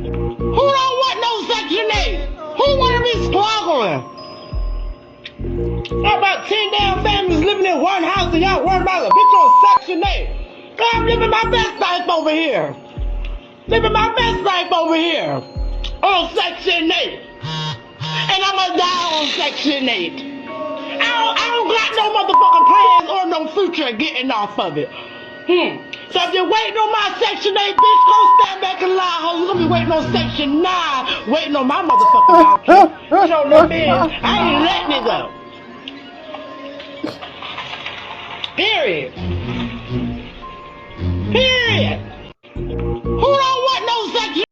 Who don't want no Section 8? Who want to be struggling? Got about 10 damn families living in one house and y'all worried about a bitch on Section 8. God, I'm living my best life over here. Living my best life over here on Section 8. And I'm gonna die on Section 8. I don't got no motherfucking plans or no future getting off of it. So if you're waiting on my Section 8, bitch, go stand back and lie, ho. You're gonna be waiting on Section 9, waiting on my motherfucking voucher. Show no man, I ain't letting it go. Period. Period. Who don't want no Section?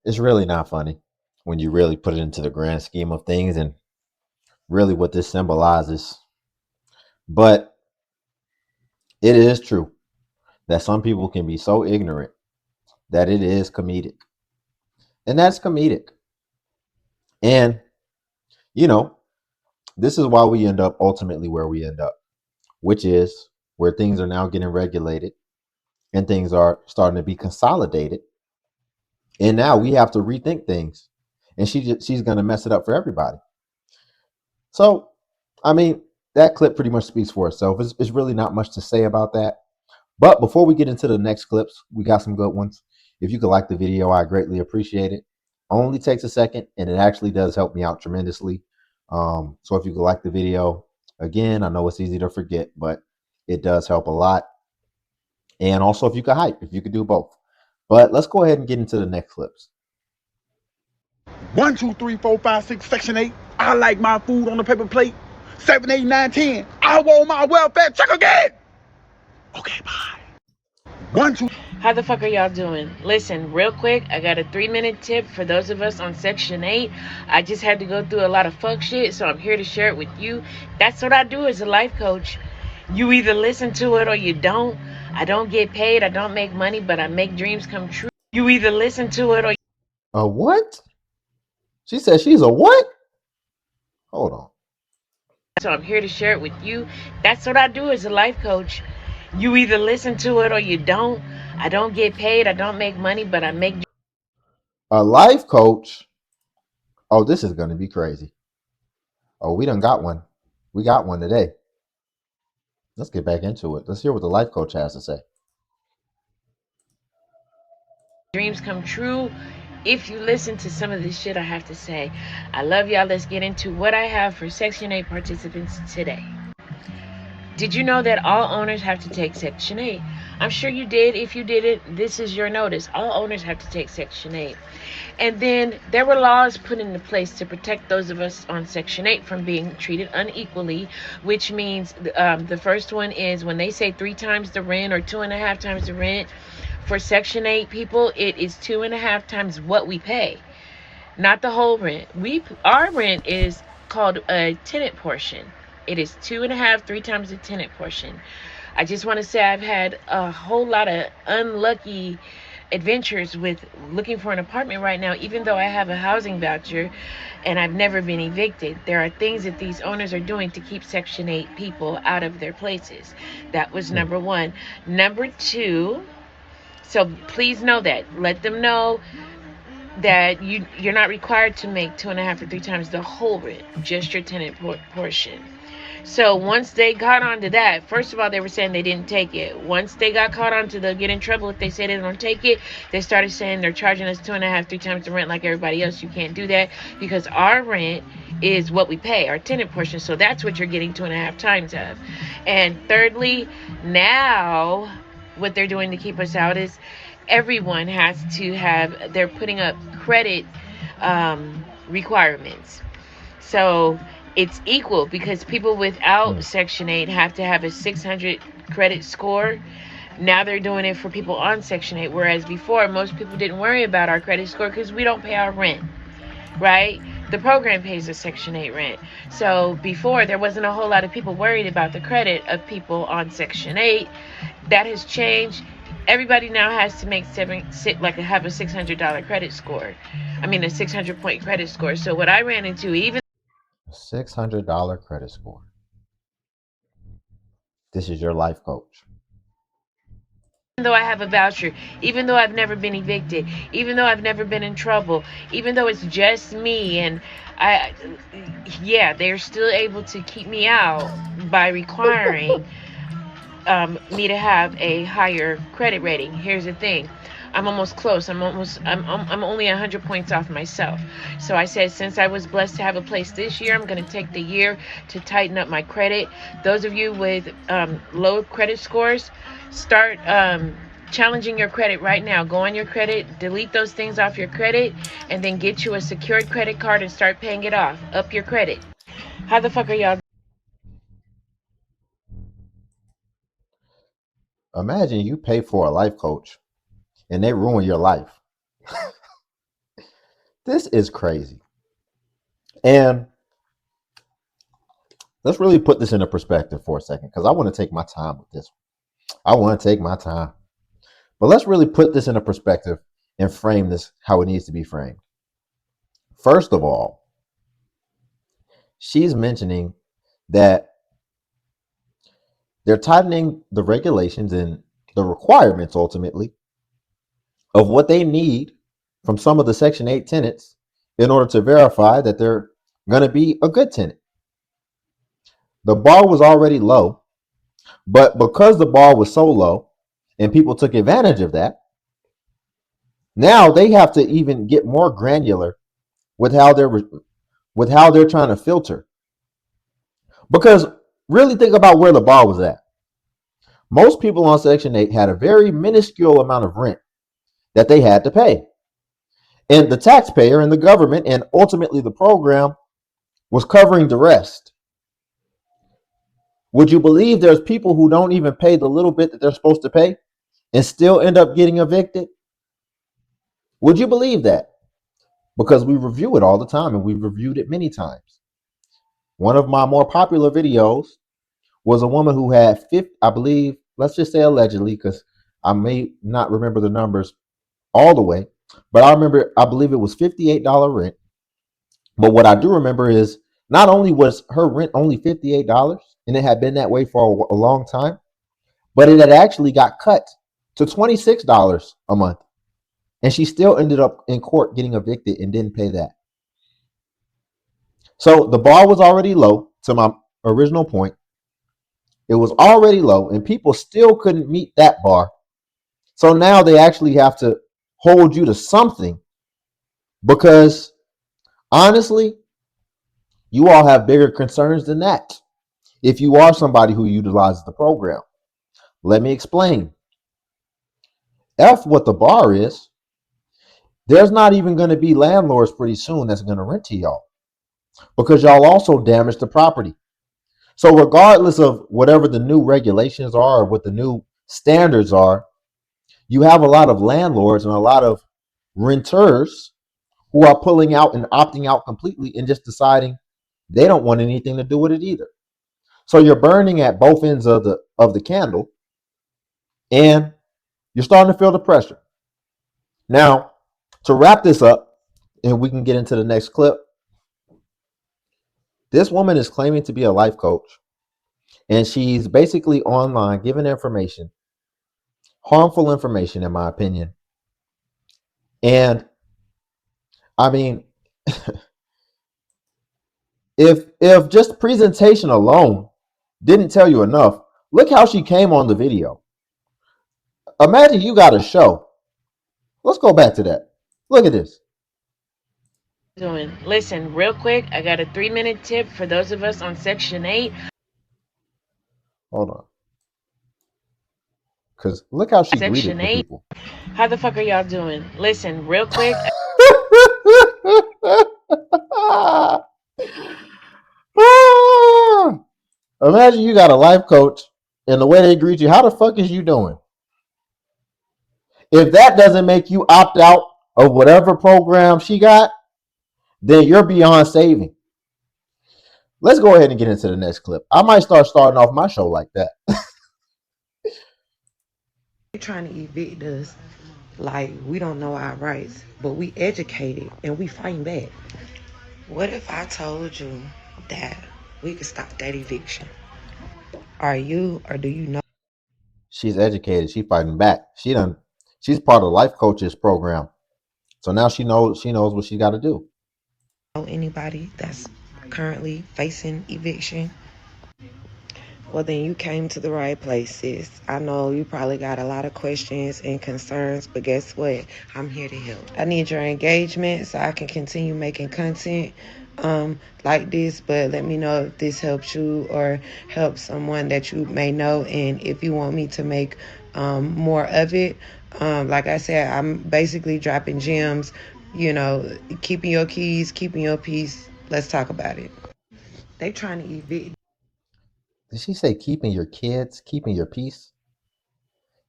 It's really not funny when you really put it into the grand scheme of things and really what this symbolizes. But it is true that some people can be so ignorant that it is comedic. And that's comedic. And, this is why we end up ultimately where we end up, which is where things are now getting regulated and things are starting to be consolidated. And now we have to rethink things. And she's going to mess it up for everybody. So, I mean, that clip pretty much speaks for itself. It's really not much to say about that. But before we get into the next clips, we got some good ones. If you could like the video, I greatly appreciate it. Only takes a second, and it actually does help me out tremendously. So if you could like the video, again, I know it's easy to forget, but it does help a lot. And also if you could hype, if you could do both. But let's go ahead and get into the next clips. 1, 2, 3, 4, 5, 6, Section 8. I like my food on the paper plate. 7, 8, 9, 10. I want my welfare check again. Okay, bye. 1, 2. How the fuck are y'all doing? Listen, real quick, I got a 3-minute tip for those of us on Section 8. I just had to go through a lot of fuck shit, so I'm here to share it with you. That's what I do as a life coach. You either listen to it or you don't. I don't get paid, I don't make money, but I make dreams come true. You either listen to it or... A what? She said she's a what? Hold on. So I'm here to share it with you. That's what I do as a life coach. You either listen to it or you don't. I don't get paid, I don't make money, but I make... A life coach? Oh, this is going to be crazy. Oh, we done got one. We got one today. Let's get back into it. Let's hear what the life coach has to say. Dreams come true if you listen to some of this shit I have to say. I love y'all. Let's get into what I have for Section 8 participants today. Did you know that all owners have to take Section 8? I'm sure you did. If you didn't, this is your notice. All owners have to take Section 8. And then there were laws put into place to protect those of us on Section 8 from being treated unequally, which means the first one is when they say 3 times the rent or 2.5 times the rent. For Section 8 people, it is 2.5 times what we pay, not the whole rent. Our rent is called a tenant portion. It is 2.5, 3 times the tenant portion. I just want to say I've had a whole lot of unlucky adventures with looking for an apartment right now, even though I have a housing voucher and I've never been evicted. There are things that these owners are doing to keep Section 8 people out of their places. That was number one. Number two, so please know that. Let them know that you're not required to make 2.5 or 3 times the whole rent, just your tenant portion. So once they got onto that, first of all, they were saying they didn't take it. Once they got caught onto the get in trouble if they say they don't take it, they started saying they're charging us 2.5, 3 times the rent like everybody else. You can't do that because our rent is what we pay, our tenant portion. So that's what you're getting 2.5 times of. And thirdly, now what they're doing to keep us out is everyone has to have, they're putting up credit requirements. So it's equal because people without Section 8 have to have a 600 credit score. Now they're doing it for people on Section 8, whereas before most people didn't worry about our credit score because we don't pay our rent, right? The program pays the Section 8 rent. So before, there wasn't a whole lot of people worried about the credit of people on Section 8. That has changed. Everybody now has to have a $600 credit score. I mean, a 600-point credit score. So what I ran into, even A $600 credit score. This is your life coach. though I have a voucher, even though I've never been evicted, even though I've never been in trouble, even though it's just me and I, yeah, they're still able to keep me out by requiring me to have a higher credit rating. Here's the thing. I'm almost close. I'm only 100 points off myself. So I said, since I was blessed to have a place this year, I'm going to take the year to tighten up my credit. Those of you with low credit scores, start challenging your credit right now. Go on your credit, delete those things off your credit, and then get you a secured credit card and start paying it off. Up your credit. How the fuck are y'all? Imagine you pay for a life coach and they ruin your life. This is crazy. And let's really put this into perspective for a second, because I want to take my time with this. I want to take my time. But let's really put this into perspective and frame this how it needs to be framed. First of all, she's mentioning that they're tightening the regulations and the requirements ultimately of what they need from some of the Section 8 tenants in order to verify that they're going to be a good tenant. The bar was already low, but because the bar was so low and people took advantage of that, now they have to even get more granular with how they're trying to filter. Because really think about where the bar was at. Most people on Section 8 had a very minuscule amount of rent that they had to pay. And the taxpayer and the government and ultimately the program was covering the rest. Would you believe there's people who don't even pay the little bit that they're supposed to pay and still end up getting evicted? Would you believe that? Because we review it all the time, and we've reviewed it many times. One of my more popular videos was a woman who had 50, I believe, let's just say allegedly, because I may not remember the numbers all the way, but I believe it was $58 rent. But what I do remember is not only was her rent only $58, and it had been that way for a long time, but it had actually got cut to $26 a month. And she still ended up in court getting evicted and didn't pay that. So the bar was already low, to my original point. It was already low, and people still couldn't meet that bar. So now they actually have to hold you to something, because honestly, you all have bigger concerns than that if you are somebody who utilizes the program. Let me explain. F what the bar is. There's not even going to be landlords pretty soon that's going to rent to y'all, because y'all also damage the property. So regardless of whatever the new regulations are or what the new standards are, you have a lot of landlords and a lot of renters who are pulling out and opting out completely and just deciding they don't want anything to do with it either. So you're burning at both ends of the candle, and you're starting to feel the pressure. Now, to wrap this up, and we can get into the next clip, this woman is claiming to be a life coach, and she's basically online giving information, harmful information, in my opinion. And I mean, if just presentation alone didn't tell you enough, look how she came on the video. Imagine you got a show. Let's go back to that. Look at this. Doing. Listen, real quick, I got a 3-minute tip for those of us on Section 8. Hold on. Because look how she greeted Section the 8. people. How the fuck are y'all doing? Listen, real quick. Imagine you got a life coach and the way they greet you. How the fuck is you doing? If that doesn't make you opt out of whatever program she got, then you're beyond saving. Let's go ahead and get into the next clip. I might starting off my show like that. They're trying to evict us like we don't know our rights, but we educated and we fighting back. What if I told you that we could stop that eviction? Are you, or do you know? She's educated. She's fighting back. She's part of the life coaches program. So now she knows what she got to do. Anybody that's currently facing eviction, well, then you came to the right place, sis. I know you probably got a lot of questions and concerns, but guess what? I'm here to help. I need your engagement so I can continue making content like this, but let me know if this helps you or helps someone that you may know, and if you want me to make more of it. Like I said, I'm basically dropping gems, keeping your keys, keeping your peace. Let's talk about it. They trying to evict. Did she say keeping your kids, keeping your peace?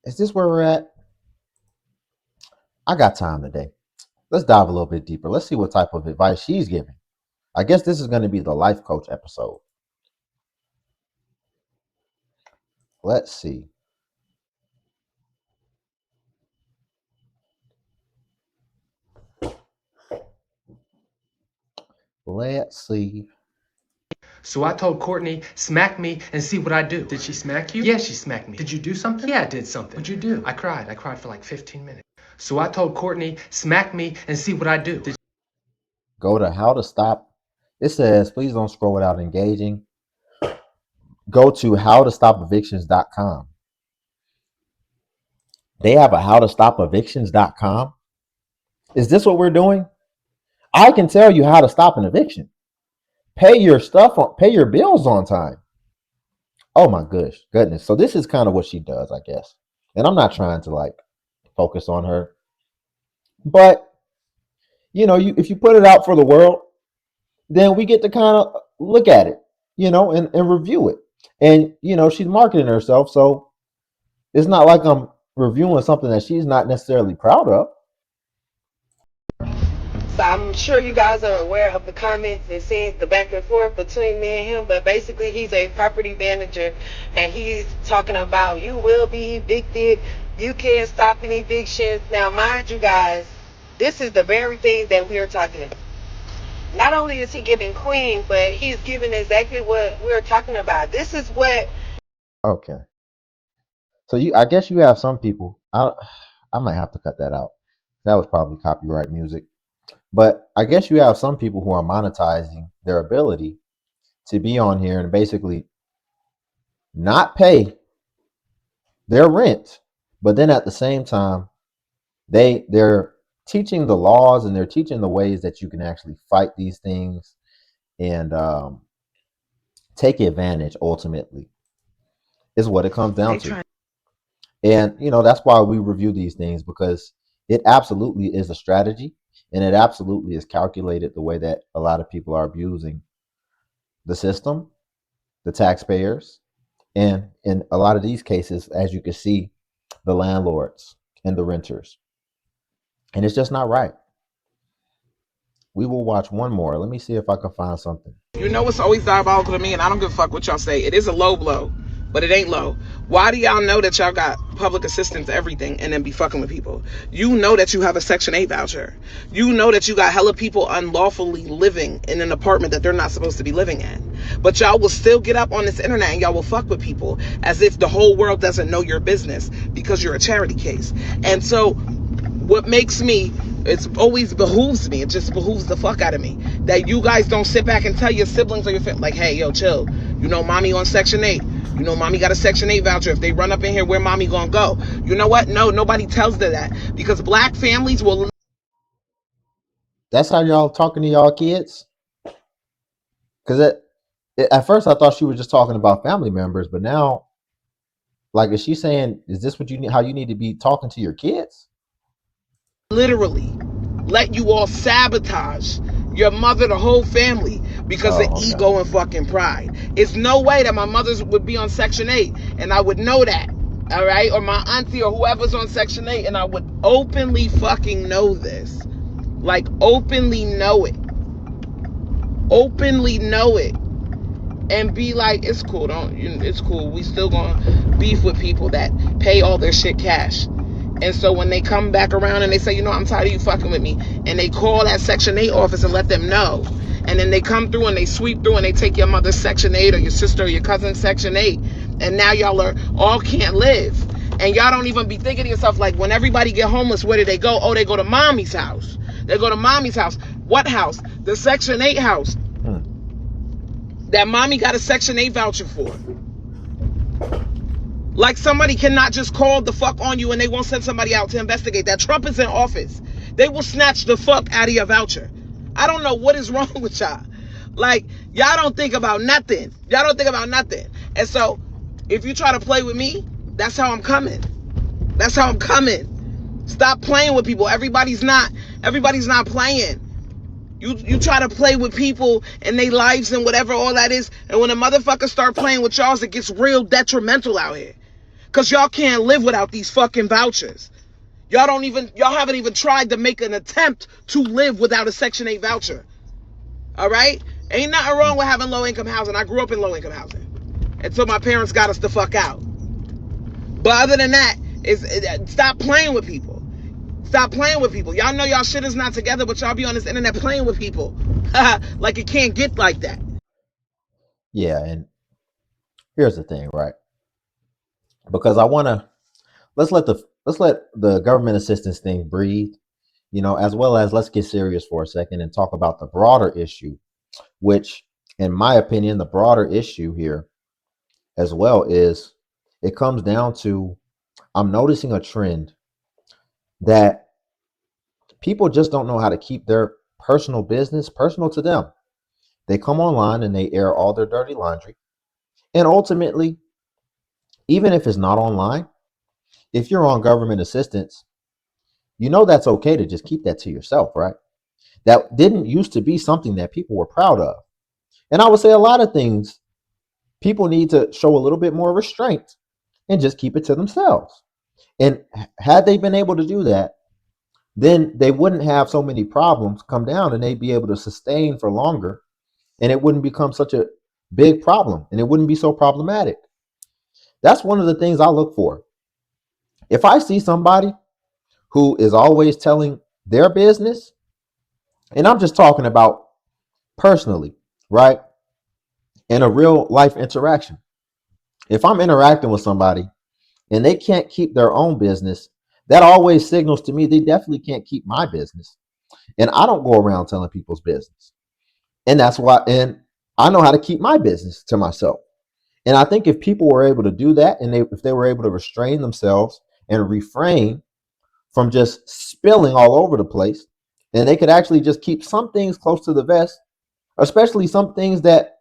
Is this where we're at? I got time today. Let's dive a little bit deeper. Let's see what type of advice she's giving. I guess this is going to be the life coach episode. Let's see. Let's see. So I told Courtney, smack me and see what I do. Did she smack you? Yeah, she smacked me. Did you do something? Yeah, I did something. What'd you do? I cried. I cried for like 15 minutes. So I told Courtney, smack me and see what I do. Go to how to stop. It says, please don't scroll without engaging. Go to howtostopevictions.com. They have a howtostopevictions.com. Is this what we're doing? I can tell you how to stop an eviction. Pay your bills on time. Oh my goodness. So this is kind of what she does, I guess. And I'm not trying to focus on her. But if you put it out for the world, then we get to kind of look at it, and review it. And she's marketing herself, so it's not like I'm reviewing something that she's not necessarily proud of. So I'm sure you guys are aware of the comments and seeing the back and forth between me and him, but basically he's a property manager and he's talking about you will be evicted, you can't stop an eviction. Now mind you guys, this is the very thing that we are talking about. Not only is he giving Queen, but he's giving exactly what we're talking about. This is what... Okay. So I guess you have some people, I might have to cut that out. That was probably copyright music. But I guess you have some people who are monetizing their ability to be on here and basically not pay their rent, but then at the same time, they're teaching the laws and they're teaching the ways that you can actually fight these things and take advantage. Ultimately, is what it comes down to. And that's why we review these things, because it absolutely is a strategy. And it absolutely is calculated the way that a lot of people are abusing the system, the taxpayers, and in a lot of these cases, as you can see, the landlords and the renters. And it's just not right. We will watch one more. Let me see if I can find something. You know what's always diabolical to me, and I don't give a fuck what y'all say. It is a low blow, but it ain't low. Why do y'all know that y'all got public assistance, everything, and then be fucking with people? You know that you have a Section 8 voucher. You know that you got hella people unlawfully living in an apartment that they're not supposed to be living in. But y'all will still get up on this internet and y'all will fuck with people as if the whole world doesn't know your business because you're a charity case. And so what makes me, it always behooves me, it just behooves the fuck out of me, that you guys don't sit back and tell your siblings or your family, like, hey, yo, chill. Mommy on Section 8. Mommy got a Section 8 voucher. If they run up in here, where mommy gonna go? You know what? No, nobody tells them that, because black families will... That's how y'all talking to y'all kids? Because at first I thought she was just talking about family members, but now, is she saying, is this what you need, how you need to be talking to your kids? Literally let you all sabotage your mother, the whole family, because of ego and fucking pride. It's no way that my mother's would be on Section 8 and I would know that, all right? Or my auntie or whoever's on Section 8 and I would openly fucking know this. Openly know it. Openly know it. And be like, it's cool, it's cool. We still gonna beef with people that pay all their shit cash. And so when they come back around and they say, I'm tired of you fucking with me, and they call that Section 8 office and let them know, and then they come through and they sweep through and they take your mother's Section 8 or your sister or your cousin's Section 8, and now y'all all can't live And y'all don't even be thinking to yourself, like, when everybody get homeless, where do they go? Oh, they go to mommy's house. They go to mommy's house. What house? The Section 8 house. That mommy got a Section 8 voucher for. Like, somebody cannot just call the fuck on you and they won't send somebody out to investigate that. Trump is in office. They will snatch the fuck out of your voucher. I don't know what is wrong with y'all. Like, y'all don't think about nothing. Y'all don't think about nothing. And so, if you try to play with me, that's how I'm coming. That's how I'm coming. Stop playing with people. Everybody's not playing. You try to play with people and their lives and whatever all that is, and when a motherfucker start playing with y'all, it gets real detrimental out here. Cause y'all can't live without these fucking vouchers. Y'all haven't even tried to make an attempt to live without a Section 8 voucher. All right? Ain't nothing wrong with having low income housing. I grew up in low income housing until my parents got us the fuck out. But other than that, stop playing with people. Stop playing with people. Y'all know y'all shit is not together, but y'all be on this internet playing with people. Like it can't get like that. Yeah, and here's the thing, right? Because let's let the government assistance thing breathe, as well as let's get serious for a second and talk about the broader issue, which, in my opinion, the broader issue here as well is it comes down to I'm noticing a trend that people just don't know how to keep their personal business personal to them. They come online and they air all their dirty laundry. And ultimately, even if it's not online, if you're on government assistance, that's okay to just keep that to yourself, right? That didn't used to be something that people were proud of. And I would say a lot of things people need to show a little bit more restraint and just keep it to themselves. And had they been able to do that, then they wouldn't have so many problems come down and they'd be able to sustain for longer. And it wouldn't become such a big problem and it wouldn't be so problematic. That's one of the things I look for. If I see somebody who is always telling their business, and I'm just talking about personally, right? In a real life interaction. If I'm interacting with somebody and they can't keep their own business, that always signals to me they definitely can't keep my business. And I don't go around telling people's business. And that's why, and I know how to keep my business to myself. And I think if people were able to do that, and if they were able to restrain themselves and refrain from just spilling all over the place, and they could actually just keep some things close to the vest, especially some things that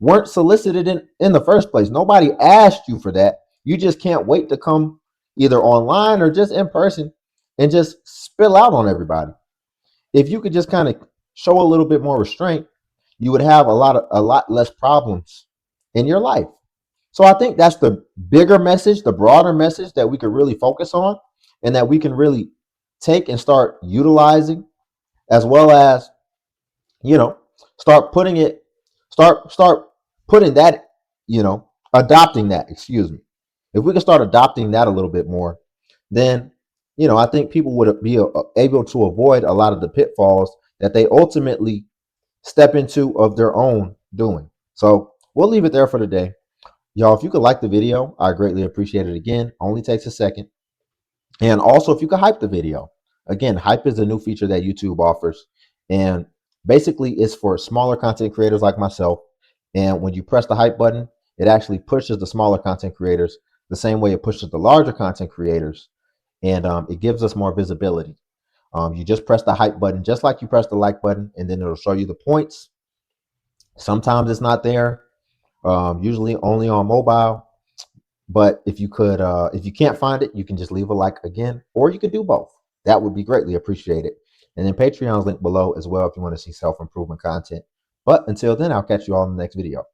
weren't solicited in the first place. Nobody asked you for that. You just can't wait to come either online or just in person and just spill out on everybody. If you could just kind of show a little bit more restraint, you would have a lot less problems in your life. So I think that's the bigger message, the broader message that we could really focus on and that we can really take and start utilizing, as well as, start putting that, adopting that, excuse me. If we can start adopting that a little bit more, then, I think people would be able to avoid a lot of the pitfalls that they ultimately step into of their own doing. So we'll leave it there for today. Y'all, if you could like the video, I greatly appreciate it. Again, only takes a second. And also, if you could hype the video. Again, hype is a new feature that YouTube offers. And basically, it's for smaller content creators like myself. And when you press the hype button, it actually pushes the smaller content creators the same way it pushes the larger content creators. And it gives us more visibility. You just press the hype button, just like you press the like button, and then it'll show you the points. Sometimes it's not there. Usually only on mobile, but if you can't find it, you can just leave a like again, or you could do both. That would be greatly appreciated. And then Patreon's linked below as well if you want to see self-improvement content. But until then, I'll catch you all in the next video.